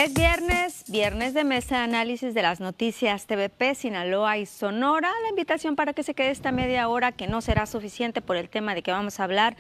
Es viernes, viernes de mesa de análisis de las noticias TVP, Sinaloa y Sonora. La invitación para que se quede esta media hora, que no será suficiente por el tema de que vamos a hablar,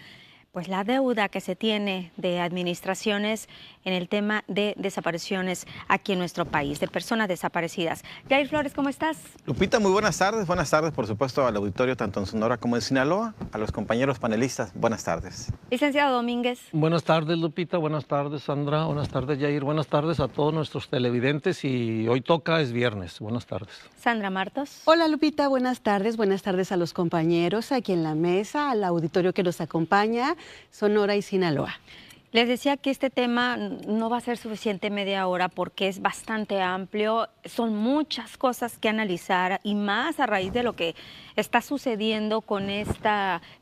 pues la deuda que se tiene de administraciones en el tema de desapariciones aquí en nuestro país, de personas desaparecidas. Jair Flores, ¿cómo estás? Lupita, muy buenas tardes, por supuesto al auditorio tanto en Sonora como en Sinaloa, a los compañeros panelistas, buenas tardes. Licenciado Domínguez. Buenas tardes, Lupita, buenas tardes, Sandra, buenas tardes, Jair, buenas tardes a todos nuestros televidentes y hoy toca, es viernes, buenas tardes. Sandra Martos. Hola Lupita, buenas tardes a los compañeros aquí en la mesa, al auditorio que nos acompaña, Sonora y Sinaloa. Les decía que este tema no va a ser suficiente media hora porque es bastante amplio, son muchas cosas que analizar y más a raíz de lo que está sucediendo con este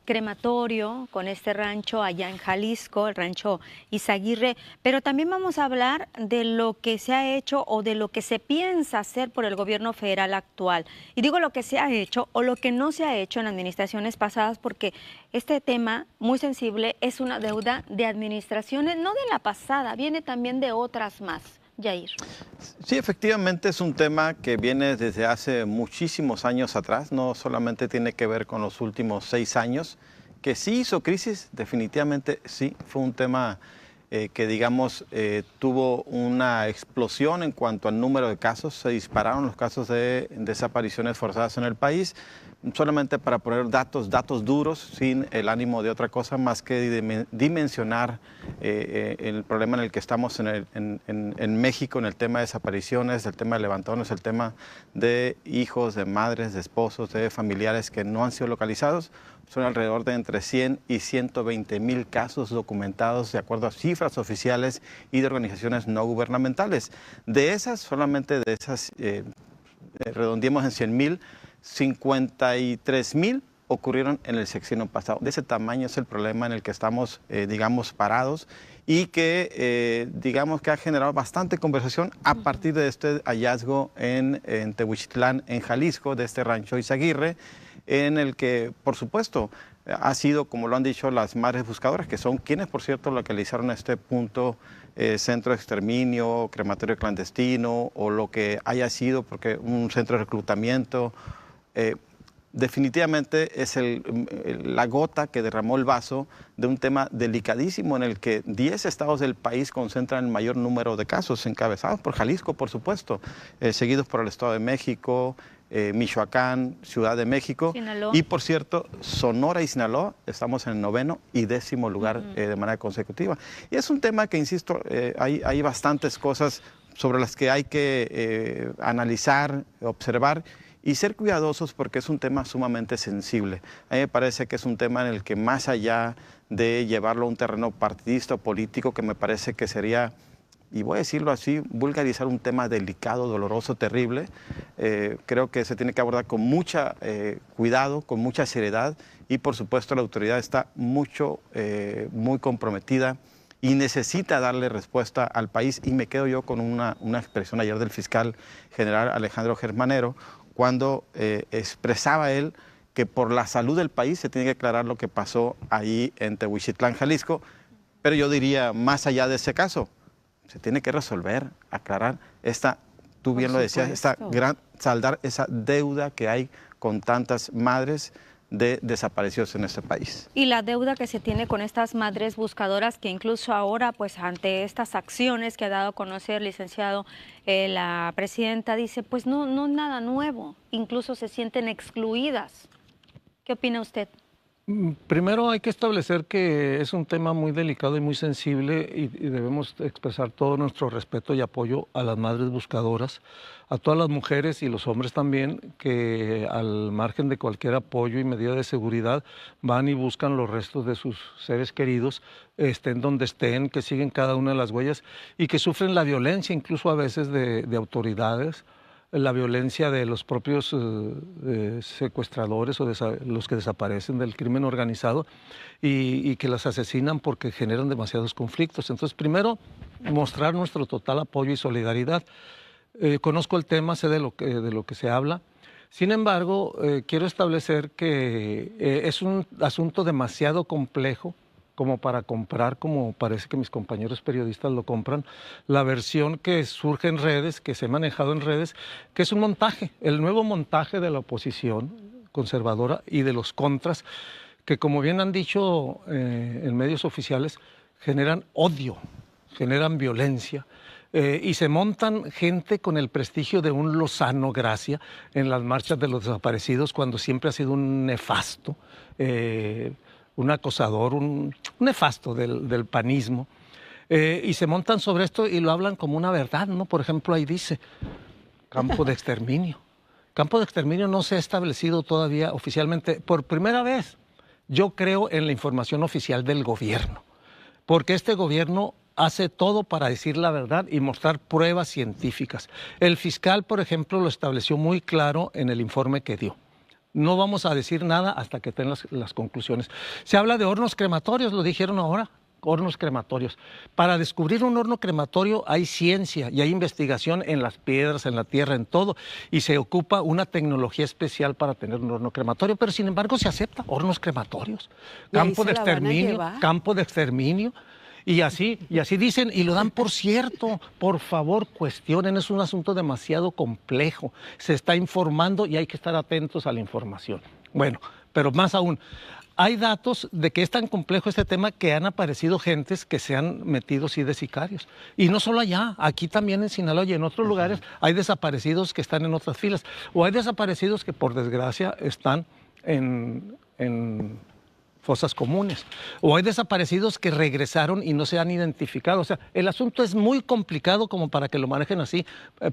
crematorio, con este rancho allá en Jalisco, el rancho Izaguirre, pero también vamos a hablar de lo que se ha hecho o de lo que se piensa hacer por el gobierno federal actual. Y digo lo que se ha hecho o lo que no se ha hecho en administraciones pasadas porque este tema muy sensible es una deuda de administraciones, no de la pasada, viene también de otras más. Jair. Sí, efectivamente es un tema que viene desde hace muchísimos años atrás, no solamente tiene que ver con los últimos 6 años, que sí hizo crisis, definitivamente sí, fue un tema que digamos tuvo una explosión en cuanto al número de casos, se dispararon los casos de desapariciones forzadas en el país, solamente para poner datos duros, sin el ánimo de otra cosa más que dimensionar el problema en el que estamos en México, en el tema de desapariciones, el tema de levantones, el tema de hijos, de madres, de esposos, de familiares que no han sido localizados. Son alrededor de entre 100 y 120 mil casos documentados de acuerdo a cifras oficiales y de organizaciones no gubernamentales. De esas, solamente de esas, redondeemos en 100 mil, 53 mil ocurrieron en el sexenio pasado. De ese tamaño es el problema en el que estamos, digamos, parados y que, digamos, que ha generado bastante conversación a partir de este hallazgo en Tehuichitlán, en Jalisco, de este rancho Izaguirre, en el que, por supuesto, ha sido, como lo han dicho las madres buscadoras, que son quienes, por cierto, localizaron este punto, centro de exterminio, crematorio clandestino, o lo que haya sido, porque un centro de reclutamiento. Definitivamente es la gota que derramó el vaso de un tema delicadísimo en el que 10 estados del país concentran el mayor número de casos, encabezados por Jalisco, por supuesto, seguidos por el Estado de México, Michoacán, Ciudad de México, Sinaloa. Y por cierto, Sonora y Sinaloa estamos en el 9º y 10º lugar de manera consecutiva. Y es un tema que, insisto, hay bastantes cosas sobre las que hay que analizar, observar y ser cuidadosos porque es un tema sumamente sensible. A mí me parece que es un tema en el que más allá de llevarlo a un terreno partidista o político, que me parece que sería, y voy a decirlo así, vulgarizar un tema delicado, doloroso, terrible, creo que se tiene que abordar con mucho cuidado, con mucha seriedad y por supuesto la autoridad está muy comprometida y necesita darle respuesta al país y me quedo yo con una expresión ayer del fiscal general Alejandro Germanero, cuando expresaba él que por la salud del país se tiene que aclarar lo que pasó ahí en Tehuichitlán, Jalisco, pero yo diría, más allá de ese caso, se tiene que resolver, aclarar tú bien lo decías, saldar esa deuda que hay con tantas madres de desaparecidos en este país. Y la deuda que se tiene con estas madres buscadoras que incluso ahora, pues ante estas acciones que ha dado a conocer, licenciado, la presidenta dice, pues no nada nuevo, incluso se sienten excluidas. ¿Qué opina usted? Primero hay que establecer que es un tema muy delicado y muy sensible y debemos expresar todo nuestro respeto y apoyo a las madres buscadoras, a todas las mujeres y los hombres también que al margen de cualquier apoyo y medida de seguridad van y buscan los restos de sus seres queridos, estén donde estén, que siguen cada una de las huellas y que sufren la violencia incluso a veces de autoridades, la violencia de los propios secuestradores o los que desaparecen del crimen organizado y que las asesinan porque generan demasiados conflictos. Entonces, primero, mostrar nuestro total apoyo y solidaridad. Conozco el tema, sé de lo que se habla. Sin embargo, quiero establecer que es un asunto demasiado complejo como para comprar, como parece que mis compañeros periodistas lo compran, la versión que surge en redes, que se ha manejado en redes, que es un montaje, el nuevo montaje de la oposición conservadora y de los contras, que como bien han dicho en medios oficiales, generan odio, generan violencia, y se montan gente con el prestigio de un Lozano Gracia en las marchas de los desaparecidos, cuando siempre ha sido un nefasto, un acosador, un nefasto del panismo, y se montan sobre esto y lo hablan como una verdad, ¿no? Por ejemplo, ahí dice, campo de exterminio. Campo de exterminio no se ha establecido todavía oficialmente. Por primera vez, yo creo en la información oficial del gobierno, porque este gobierno hace todo para decir la verdad y mostrar pruebas científicas. El fiscal, por ejemplo, lo estableció muy claro en el informe que dio. No vamos a decir nada hasta que tengan las conclusiones. Se habla de hornos crematorios, lo dijeron ahora, hornos crematorios. Para descubrir un horno crematorio hay ciencia y hay investigación en las piedras, en la tierra, en todo, y se ocupa una tecnología especial para tener un horno crematorio, pero sin embargo se acepta hornos crematorios. Campo de exterminio, campo de exterminio. Y así dicen, y lo dan por cierto. Por favor, cuestionen, es un asunto demasiado complejo. Se está informando y hay que estar atentos a la información. Bueno, pero más aún, hay datos de que es tan complejo este tema que han aparecido gentes que se han metido sí de sicarios. Y no solo allá, aquí también en Sinaloa y en otros lugares hay desaparecidos que están en otras filas. O hay desaparecidos que por desgracia están en fosas comunes, o hay desaparecidos que regresaron y no se han identificado. O sea, el asunto es muy complicado como para que lo manejen así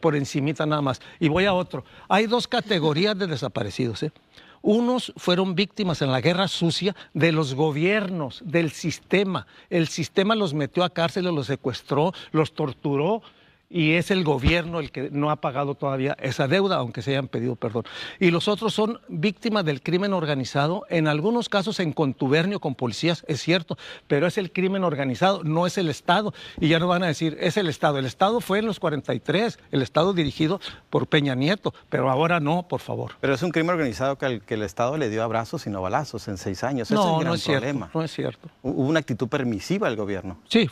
por encimita nada más. Y voy a otro. Hay dos categorías de desaparecidos, ¿eh? Unos fueron víctimas en la guerra sucia de los gobiernos, del sistema. El sistema los metió a cárcel, los secuestró, los torturó, y es el gobierno el que no ha pagado todavía esa deuda, aunque se hayan pedido perdón. Y los otros son víctimas del crimen organizado, en algunos casos en contubernio con policías, es cierto, pero es el crimen organizado, no es el Estado. Y ya no van a decir, es el Estado. El Estado fue en los 43, el Estado dirigido por Peña Nieto, pero ahora no, por favor. Pero es un crimen organizado que el Estado le dio abrazos y no balazos en 6 años. No, ese es el gran no es cierto, problema. no es cierto. Hubo una actitud permisiva del gobierno. Sí,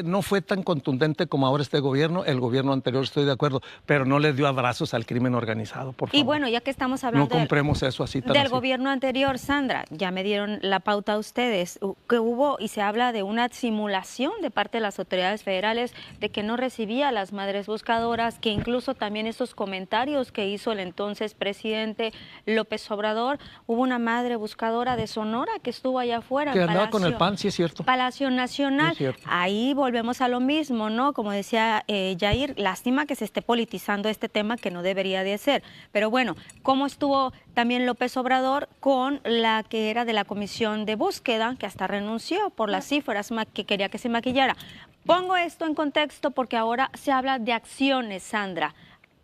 no fue tan contundente como ahora este gobierno. El gobierno anterior, estoy de acuerdo, pero no le dio abrazos al crimen organizado, por favor. Y bueno, ya que estamos hablando no compremos eso así tan del así. gobierno anterior, Sandra, ya me dieron la pauta a ustedes, que hubo y se habla de una simulación de parte de las autoridades federales de que no recibía a las madres buscadoras, que incluso también esos comentarios que hizo el entonces presidente López Obrador, hubo una madre buscadora de Sonora que estuvo allá afuera. Que andaba con el PAN, sí es cierto. Palacio Nacional. Es cierto. Ahí volvemos a lo mismo, ¿no? Como decía Yair, lástima que se esté politizando este tema que no debería de ser. Pero bueno, ¿cómo estuvo también López Obrador con la que era de la comisión de búsqueda, que hasta renunció por las cifras que quería que se maquillara? Pongo esto en contexto porque ahora se habla de acciones, Sandra.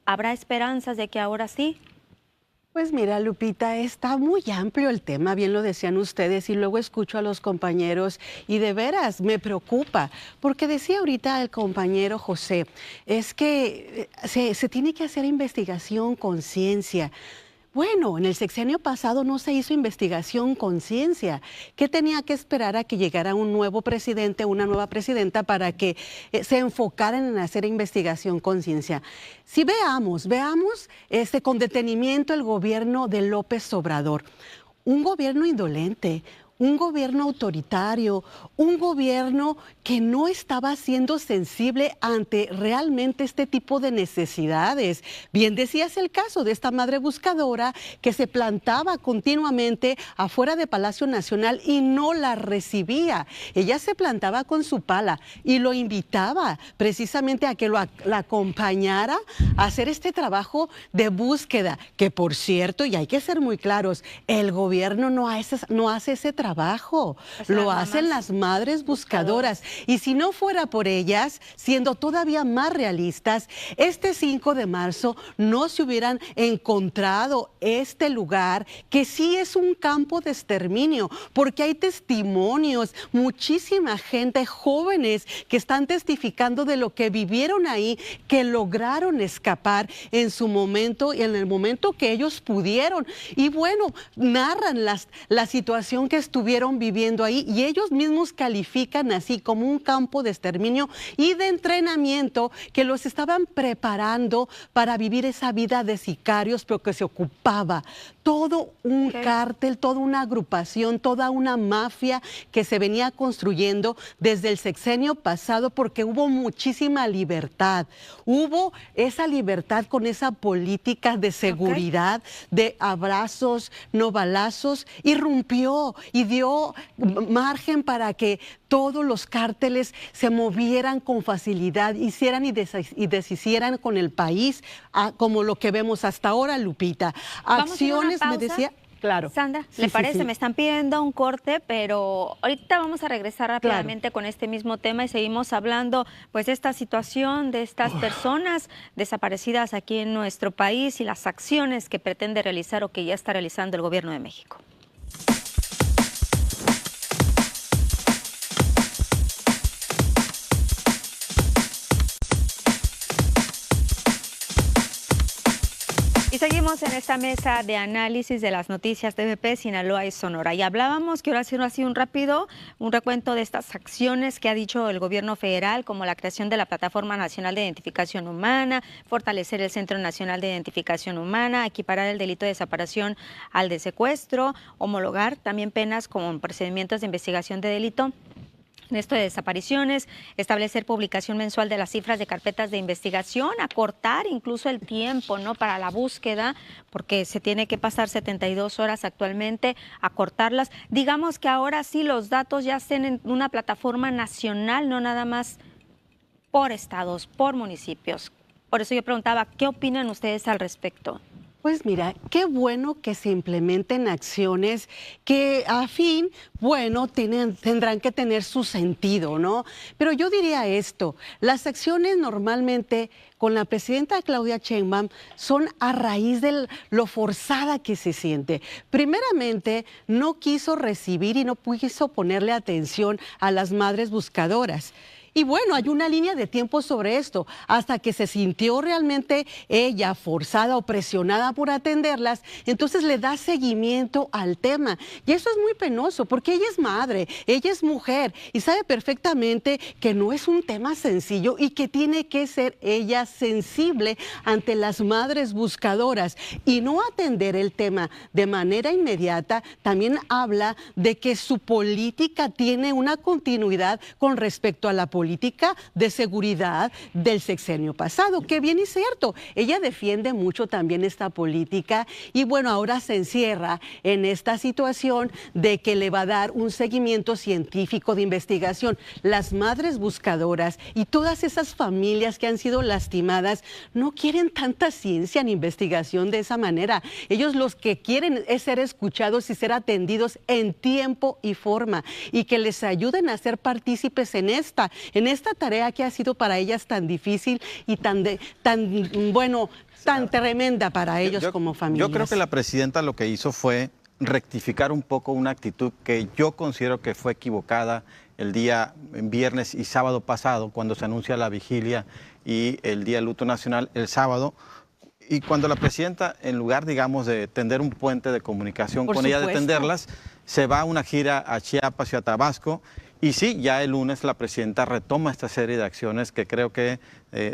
¿Habrá esperanzas de que ahora sí? Pues mira, Lupita, está muy amplio el tema, bien lo decían ustedes, y luego escucho a los compañeros y de veras me preocupa, porque decía ahorita el compañero José, es que se tiene que hacer investigación con ciencia. Bueno, en el sexenio pasado no se hizo investigación con ciencia. ¿Qué tenía que esperar a que llegara un nuevo presidente, una nueva presidenta para que se enfocaran en hacer investigación con ciencia? Si veamos con detenimiento el gobierno de López Obrador, un gobierno indolente, un gobierno autoritario, un gobierno que no estaba siendo sensible ante realmente este tipo de necesidades. Bien decías el caso de esta madre buscadora que se plantaba continuamente afuera de Palacio Nacional y no la recibía. Ella se plantaba con su pala y lo invitaba precisamente a que la acompañara a hacer este trabajo de búsqueda, que por cierto, y hay que ser muy claros, el gobierno no hace ese trabajo. Lo hacen las madres buscadoras. Y si no fuera por ellas, siendo todavía más realistas, este 5 de marzo no se hubieran encontrado este lugar, que sí es un campo de exterminio, porque hay testimonios, muchísima gente, jóvenes que están testificando de lo que vivieron ahí, que lograron escapar en su momento y en el momento que ellos pudieron. Y bueno, narran la situación que estuvieron estuvieron viviendo ahí y ellos mismos califican así como un campo de exterminio y de entrenamiento que los estaban preparando para vivir esa vida de sicarios, pero que se ocupaba todo un cártel, toda una agrupación, toda una mafia que se venía construyendo desde el sexenio pasado, porque hubo muchísima libertad. Hubo esa libertad con esa política de seguridad, de abrazos, no balazos, irrumpió y dio margen para que todos los cárteles se movieran con facilidad, hicieran y deshicieran con el país, como lo que vemos hasta ahora, Lupita. Acciones, me decía... Claro. Sandra, ¿le parece? Sí. Me están pidiendo un corte, pero ahorita vamos a regresar rápidamente con este mismo tema y seguimos hablando pues de esta situación, de estas personas desaparecidas aquí en nuestro país y las acciones que pretende realizar o que ya está realizando el Gobierno de México. Y seguimos en esta mesa de análisis de las noticias TVP, Sinaloa y Sonora. Y hablábamos, quiero hacer así un recuento de estas acciones que ha dicho el gobierno federal, como la creación de la Plataforma Nacional de Identificación Humana, fortalecer el Centro Nacional de Identificación Humana, equiparar el delito de desaparición al de secuestro, homologar también penas como procedimientos de investigación de delito en esto de desapariciones, establecer publicación mensual de las cifras de carpetas de investigación, acortar incluso el tiempo, ¿no?, para la búsqueda, porque se tiene que pasar 72 horas actualmente, acortarlas. Digamos que ahora sí los datos ya estén en una plataforma nacional, no nada más por estados, por municipios. Por eso yo preguntaba, ¿qué opinan ustedes al respecto? Pues mira, qué bueno que se implementen acciones que a fin, bueno, tendrán que tener su sentido, ¿no? Pero yo diría esto, las acciones normalmente con la presidenta Claudia Sheinbaum son a raíz de lo forzada que se siente. Primeramente, no quiso recibir y no quiso ponerle atención a las madres buscadoras. Y bueno, hay una línea de tiempo sobre esto, hasta que se sintió realmente ella forzada o presionada por atenderlas, entonces le da seguimiento al tema. Y eso es muy penoso, porque ella es madre, ella es mujer, y sabe perfectamente que no es un tema sencillo y que tiene que ser ella sensible ante las madres buscadoras. Y no atender el tema de manera inmediata también habla de que su política tiene una continuidad con respecto a la política de seguridad del sexenio pasado, que bien es cierto, ella defiende mucho también esta política y bueno, ahora se encierra en esta situación de que le va a dar un seguimiento científico de investigación. Las madres buscadoras y todas esas familias que han sido lastimadas no quieren tanta ciencia ni investigación de esa manera. Ellos los que quieren es ser escuchados y ser atendidos en tiempo y forma y que les ayuden a ser partícipes en esta tarea que ha sido para ellas tan difícil y tan tremenda para ellos como familias. Yo creo que la presidenta lo que hizo fue rectificar un poco una actitud que yo considero que fue equivocada el día viernes y sábado pasado, cuando se anuncia la vigilia y el Día de Luto Nacional el sábado. Y cuando la presidenta, en lugar, digamos, de tender un puente de comunicación con ella, de tenderlas, se va a una gira a Chiapas y a Tabasco. Y sí, ya el lunes la presidenta retoma esta serie de acciones que creo que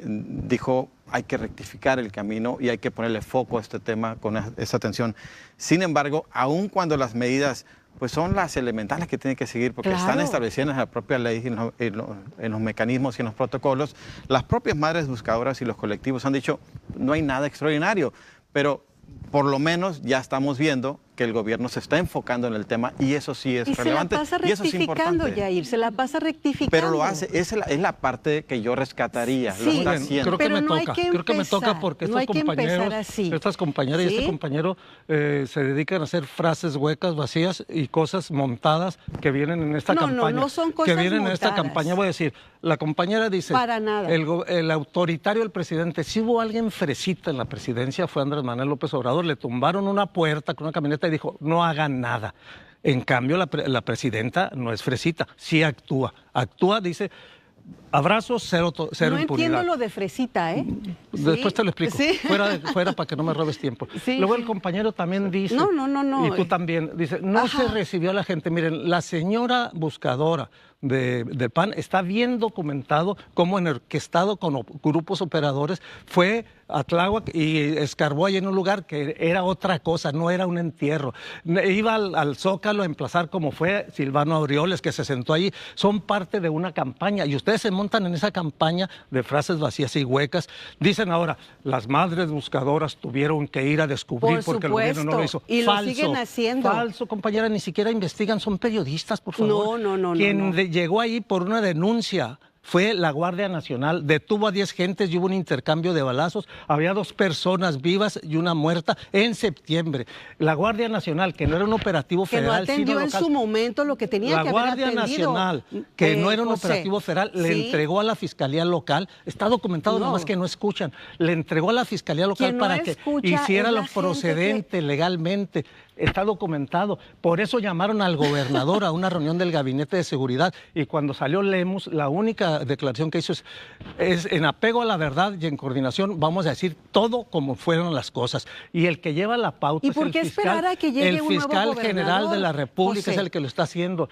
dijo hay que rectificar el camino y hay que ponerle foco a este tema con esa atención. Sin embargo, aun cuando las medidas pues son las elementales que tienen que seguir porque están establecidas en la propia ley, en los mecanismos y en los protocolos, las propias madres buscadoras y los colectivos han dicho no hay nada extraordinario, pero por lo menos ya estamos viendo que el gobierno se está enfocando en el tema y eso sí es relevante. Y eso es importante. Yair, se la pasa rectificando. Pero lo hace, es la parte que yo rescataría. Sí, lo está haciendo. Creo que me toca porque estos compañeros, estas compañeras y este compañero se dedican a hacer frases huecas, vacías y cosas montadas que vienen en esta campaña. No son cosas que vienen montadas. En esta campaña, voy a decir, la compañera dice, para nada. El autoritario del presidente, si hubo alguien fresita en la presidencia fue Andrés Manuel López Obrador, le tumbaron una puerta con una camioneta y dijo, no hagan nada. En cambio, la presidenta no es fresita, sí actúa. Actúa, dice, abrazos, cero No impunidad. entiendo lo de fresita, ¿eh? Después te lo explico. Sí. Fuera para que no me robes tiempo. Sí, Luego sí. el compañero también dice. No. Y tú también. Dice, no Ajá. se recibió a la gente. Miren, la señora buscadora del PAN está bien documentado cómo orquestado con grupos operadores fue a Tláhuac y escarbó ahí en un lugar que era otra cosa, no era un entierro. Iba al Zócalo a emplazar como fue Silvano Aureoles, que se sentó allí. Son parte de una campaña y ustedes se montan en esa campaña de frases vacías y huecas. Dicen ahora, las madres buscadoras tuvieron que ir a descubrir Por porque el gobierno no lo hizo. supuesto, y lo siguen haciendo. Falso, compañera, ni siquiera investigan, son periodistas, por favor. No. Quien llegó ahí por una denuncia fue la Guardia Nacional, detuvo a 10 gentes y hubo un intercambio de balazos, había 2 personas vivas y una muerta en septiembre. La Guardia Nacional, que no era un operativo Que no federal, atendió sino en local. su momento lo que tenía La que haber Guardia atendido. Nacional, que no era un José. operativo federal, le ¿Sí? entregó a la Fiscalía Local, está documentado, No. nomás que no escuchan, le entregó a la Fiscalía Local Quien no para que escucha hiciera es la lo gente procedente legalmente. Está documentado. Por eso llamaron al gobernador a una reunión del Gabinete de Seguridad y cuando salió Lemus, la única declaración que hizo es en apego a la verdad y en coordinación, vamos a decir todo como fueron las cosas. Y el que lleva la pauta ¿Y es por el qué fiscal, esperar a que llegue el un nuevo fiscal general de la gobernador, República José? es el que lo está haciendo.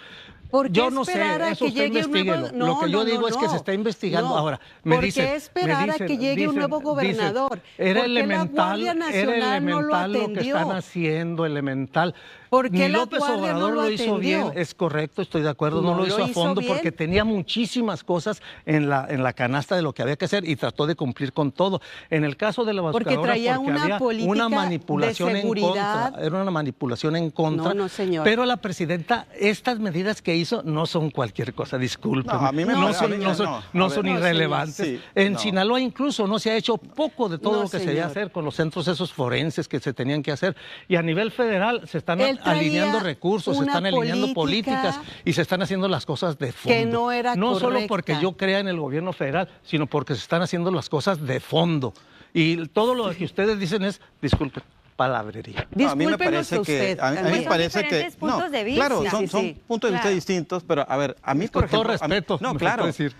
¿Por qué Yo no sé, esperar a eso que usted llegue un nuevo- investíguelo. Lo que yo digo es que se está investigando ahora. Me ¿Por dicen, qué esperar a que llegue un nuevo gobernador? Era ¿Por qué la Guardia Nacional no lo elemental lo que atendió? están haciendo, elemental. ¿Por qué Ni la López Guardia Obrador no lo lo hizo bien, atendió? es correcto, estoy de acuerdo, no No lo hizo lo a hizo fondo bien. porque tenía muchísimas cosas en la canasta de lo que había que hacer y trató de cumplir con todo. En el caso de la Porque buscadora, traía una había política una manipulación de en contra, seguridad. era una manipulación en contra. No, señor. Pero la presidenta, estas medidas que hizo no son cualquier cosa, disculpen. No, a mí me no parece- son, a mí- no son, no, no a ver. son No, irrelevantes. señor. Sí, En no. Sinaloa incluso no se ha hecho poco de todo No, lo que se señor. debía hacer con los centros esos forenses que se tenían que hacer. Y a nivel federal se están Él traía alineando recursos, se una están alineando política políticas y se están haciendo las cosas de fondo. que no era No solo correcta. porque yo crea en el gobierno federal, sino porque se están haciendo las cosas de fondo. Y todo lo que ustedes dicen es, disculpen, palabrería. No, a mí me Discúlpenos parece que usted, a mí me también. parece Son que diferentes puntos de vista. claro, son, Sí, son sí. puntos de vista Claro. distintos, pero a ver, a mí Con por todo ejemplo, a mí- respeto, no, me claro. faltó decir.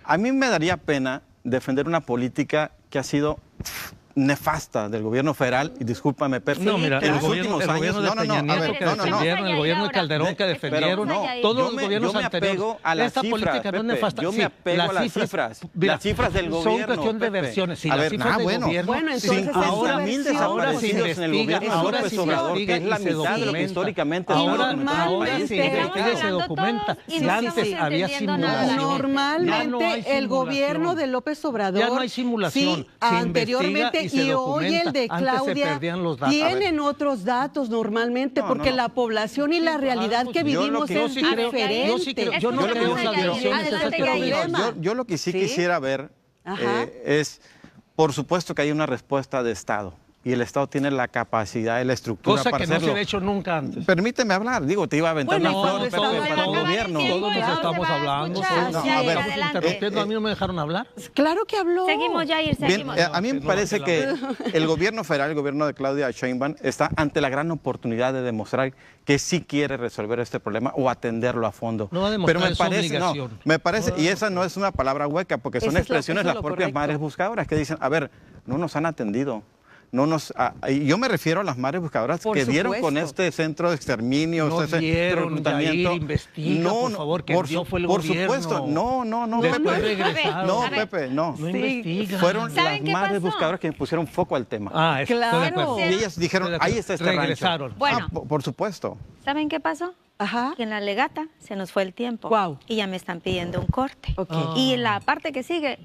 A mí me daría pena defender una política que ha sido nefasta del gobierno federal y discúlpame, Pepe, No, mira, en el los gobierno, últimos el años, gobierno de Peña a Nieto ver, que no, no, no. defendieron, el gobierno de Calderón que defendieron, no, todos yo los me- gobiernos yo me anteriores. apego a las Esta cifras, política no es Pepe, nefasta. yo me Sí, apego a las cifras, mira, las cifras del Son gobierno, cuestión de Pepe. versiones. Sí, A las ver, cifras del bueno, gobierno. Bueno, entonces es 50,000 versión. desaparecidos en el gobierno de ahora López sí Obrador, investiga que es la y se mitad de lo que documenta. históricamente Ahora, ha documentado el ahora país. sí Normalmente- investiga y se Estamos documenta. hablando todos y Y no antes estamos había entendiendo nada. simulación. Ya no hay Normalmente el gobierno simulación. de López Obrador, Ya no hay simulación. sí, Se anteriormente investiga y se hoy el de documenta. Antes se Claudia perdían los datos. tienen otros datos normalmente No, porque no. la población y la realidad que yo lo vivimos que- es yo sí creo- diferente. yo sí creo- yo no creo en las versiones, ese es el problema. Yo lo que sí ¿Sí? quisiera ver Ajá. es, por supuesto que hay una respuesta de Estado y el Estado tiene la capacidad y la estructura Cosa para que no se hacerlo. había hecho nunca antes. Permíteme hablar, digo, te iba a aventar Bueno, una cuando flor, Pepe, estaba para en el la gobierno. Todos Claro, nos se estamos va a hablando, escuchar. todos No, Ya, a ver, estamos adelante. interrumpiendo, a mí no me dejaron hablar. Claro que habló. Seguimos, Jair, Bien, seguimos. a mí me No, parece no, que el gobierno federal, el gobierno de Claudia Sheinbaum, está ante la gran oportunidad de demostrar que sí quiere resolver este problema o atenderlo a fondo. No va a demostrar, Pero me es su parece, no, obligación. me parece, y esa no es una palabra hueca, porque son Eso es lo- expresiones eso de es las lo propias correcto. madres buscadoras que dicen, a ver, no nos han atendido. No nos, y yo me refiero a las madres buscadoras Por que dieron con supuesto. este centro de exterminio, No ese dieron, reclutamiento. Yair, investiga, por favor, que dio fue el por gobierno. supuesto, no, Después Pepe. regresaron. No, A ver. Pepe, no. No investigan. Fueron ¿Saben las qué madres pasó? buscadoras que pusieron foco al tema. Ah, estoy de Claro. acuerdo. Y ellas dijeron, Estoy de acuerdo. ahí está este Regresaron. rancho. Bueno. Por supuesto. ¿Saben qué pasó? Ajá. Que en la legata se nos fue el tiempo. Guau. Y ya me están pidiendo un corte. Ok. Y la parte que sigue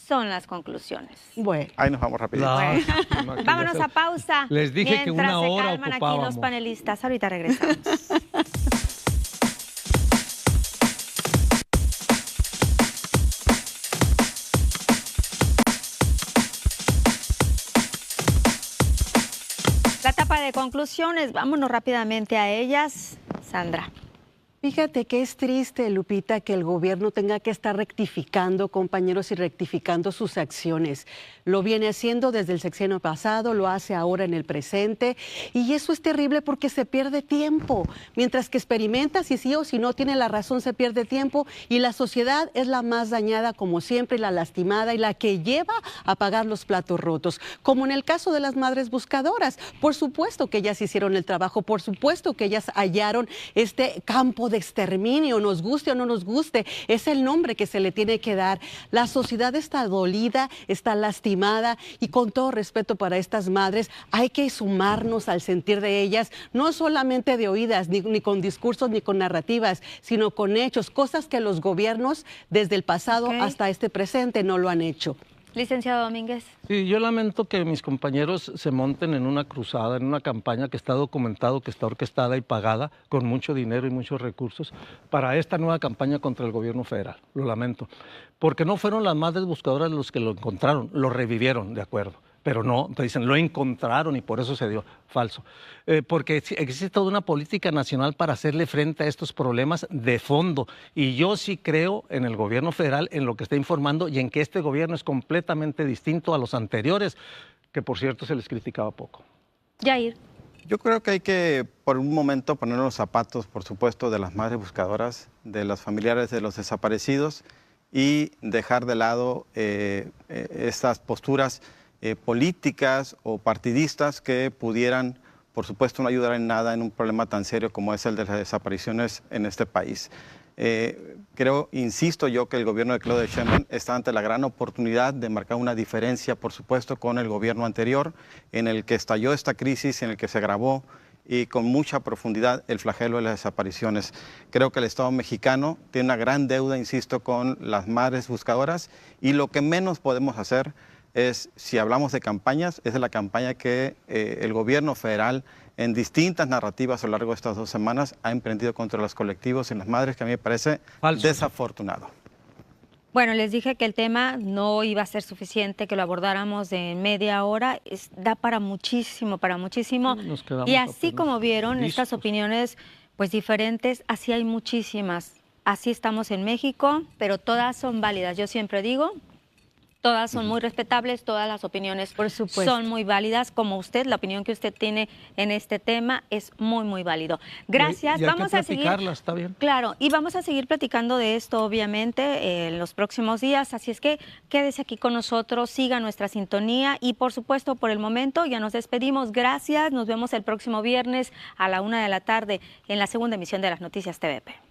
son las conclusiones. Bueno. Ahí nos vamos rápido. Lástima que Vámonos ya a pausa. Les dije que mientras una hora se calman aquí ocupábamos. los panelistas. Ahorita regresamos. La etapa de conclusiones, vámonos rápidamente a ellas. Sandra. Fíjate que es triste, Lupita, que el gobierno tenga que estar rectificando, compañeros, y rectificando sus acciones. Lo viene haciendo desde el sexenio pasado, lo hace ahora en el presente, y eso es terrible porque se pierde tiempo. Mientras que experimenta si sí o si no tiene la razón, se pierde tiempo, y la sociedad es la más dañada, como siempre, y la lastimada, y la que lleva a pagar los platos rotos. Como en el caso de las madres buscadoras. Por supuesto que ellas hicieron el trabajo, por supuesto que ellas hallaron este campo de exterminio, nos guste o no nos guste, es el nombre que se le tiene que dar. La sociedad está dolida, está lastimada, y con todo respeto para estas madres, hay que sumarnos al sentir de ellas, no solamente de oídas, ni con discursos, ni con narrativas, sino con hechos, cosas que los gobiernos desde el pasado hasta este presente no lo han hecho. Licenciado Domínguez. Sí, yo lamento que mis compañeros se monten en una cruzada, en una campaña que está documentado, que está orquestada y pagada con mucho dinero y muchos recursos para esta nueva campaña contra el gobierno federal. Lo lamento, porque no fueron las madres buscadoras los que lo encontraron, lo revivieron, de acuerdo. Pero no, te dicen, lo encontraron y por eso se dio. Falso. Porque existe toda una política nacional para hacerle frente a estos problemas de fondo. Y yo sí creo en el gobierno federal, en lo que está informando y en que este gobierno es completamente distinto a los anteriores, que por cierto se les criticaba poco. Yair. Yo creo que hay que, por un momento, poner los zapatos, por supuesto, de las madres buscadoras, de los familiares de los desaparecidos y dejar de lado estas posturas políticas o partidistas que pudieran, por supuesto, no ayudar en nada en un problema tan serio como es el de las desapariciones en este país. Creo, insisto yo, que el gobierno de Claudia Sheinbaum está ante la gran oportunidad de marcar una diferencia, por supuesto, con el gobierno anterior, en el que estalló esta crisis, en el que se agravó y con mucha profundidad el flagelo de las desapariciones. Creo que el Estado mexicano tiene una gran deuda, insisto, con las madres buscadoras, y lo que menos podemos hacer es, si hablamos de campañas, es de la campaña que el gobierno federal en distintas narrativas a lo largo de estas 2 semanas ha emprendido contra los colectivos y las madres, que a mí me parece desafortunado. Bueno, les dije que el tema no iba a ser suficiente, que lo abordáramos en media hora. Da para muchísimo, para muchísimo. Y así como vieron estas opiniones pues diferentes, así hay muchísimas. Así estamos en México, pero todas son válidas. Yo siempre digo, todas son muy respetables, todas las opiniones son muy válidas, como usted, la opinión que usted tiene en este tema es muy, muy válido. Gracias. Y vamos a seguir. Está bien. Claro, y vamos a seguir platicando de esto, obviamente, en los próximos días. Así es que quédese aquí con nosotros, siga nuestra sintonía y, por supuesto, por el momento ya nos despedimos. Gracias. Nos vemos el próximo viernes a la 1 de la tarde en la segunda emisión de las Noticias TVP.